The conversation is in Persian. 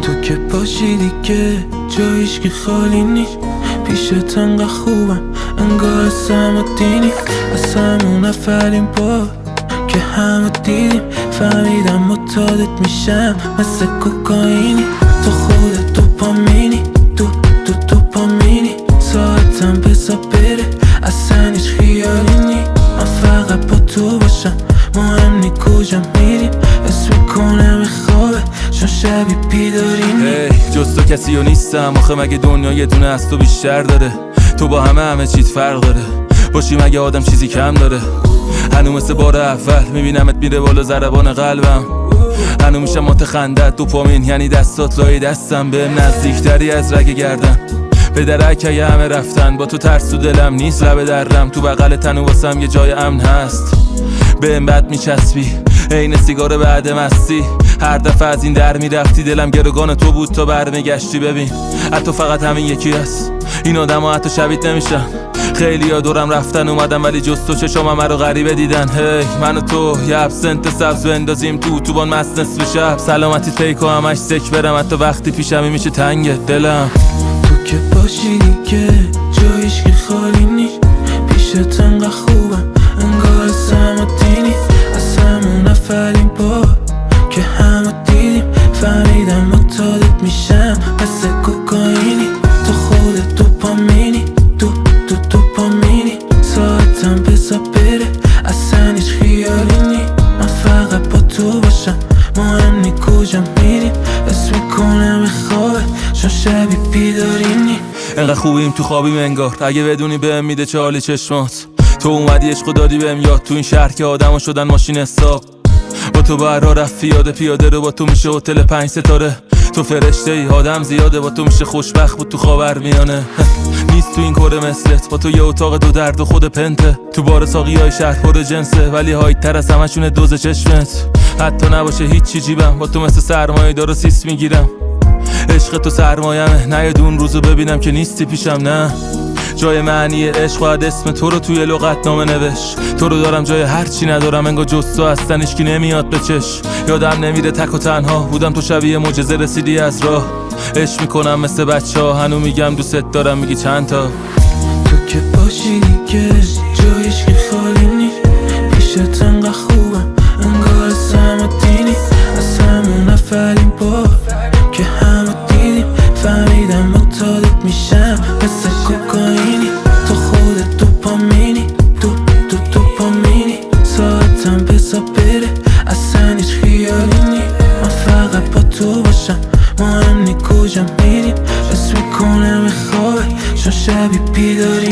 تو که باشی دیگه جا هیچکی خالی نیست، پیشت انقدر خوبم انگار سمتینی. از همون اولین بار که همه دیدیم فهمیدم متعادت میشم مثل کوکائینی. تو خودت دوپامینی، دوپامینی، ساعتم بزا بره اصلا هیچ خیالی نی. من فقط با تو باشم مهم نی کجا میریم، اسم میکنم خوابه چون شبی بیداری نی. جز تو کسی و نیستم آخه مگه دنیا یه دونه از تو بیشتر داره؟ تو با همه چیز فرق داره، باشی مگه آدم چیزی کم داره؟ هنو مثل بار اول میبینمت میره بالا ضربان قلبم، هنو میشم متخندت دوپامین یعنی دستات لای دستم، به نزدیکتری از رگ گردن به درک اگه همه رفتن. با تو ترس تو دلم نیست لبه درم، تو بغل تنو واسم یه جای امن هست. به این بد میچسبی عین سیگار بعد مستی، هر دفعه از این در میرفتی دلم گروگان تو بود تا برمیگشتی. ببین حتی فقط همین یکی هست، این آدم ها حتی شبیت نمیشن. خیلی ها دورم رفتن اومدم ولی جز تو چشام همه رو غریبه دیدن. من و تو یه ابسنت سبز بندازیم تو اتوبان مست نصف شب، سلامتی فیک و همش سک برم حتی وقتی پیشمی میشه تنگت دلم. تو که باشی دیگه جا هیچکی خالی نیست، پیشت انقدر خوبم انگار سمتینی. از همون اولین بار که همه دیدیم فهمیدم متعادت میشم مثل کوکائینی. تو خودت دوپامینی، دوپامینی، ساعتم بزا بره اصلا هیچ خیالی نی. من فقط با تو باشم مهم نی کجا میریم، اسم میکنم خوابه چون شبی بیداری نی. انقدر خوبیم تو خوابیم انگار، اگه بدونی بهم میده چالی چشمات. تو اومدی عشقو دادی بهم یاد، تو این شهر که آدمو شدن ماشین حساب. با تو بر راه رفت پیاده رو، با تو میشه هتل 5 ستاره. تو فرشته ای آدم زیاده، با تو میشه خوشبخت بود تو خاورمیانه. نیست تو این کره مثلت، با تو یه اتاق دو درد و خود پنته. تو بار ساقیای شهر پر جنسه ولی هایت تر از همشونه دوز چشمت. حتی نباشه هیچی جیبم، با تو مثل سرمایه دارو سیس میگیرم. عشق تو سرمایمه، نه یه دون روزو ببینم که نیستی پیشم. نه جای معنی عشق باید اسم تو رو توی لغتنامه نوشت. تو رو دارم جای هرچی ندارم انگار جز تو هستن هیچکی نمیاد به چش. یادم نمیره تک و تنها بودم تو شبیه معجزه رسیدی از راه. عشق میکنم مثل بچه ها، هنو میگم دوست دارم میگی چند تا. تو که باشی دیگه جا هیچکی خالی نیست، پیشت انقدر خوبم انگار سمتینی. از همون اولین بار که همه دیدیم فهمیدم متعادت میشم مثل کوکائینی. تو خودت دوپامینی، دوپامینی، ساعتم بزا بره اصلا هیچ خیالی نی. من فقط با تو باشم مهم نی کجا میریم، اسم میکنم خوابه چون شبی بیداری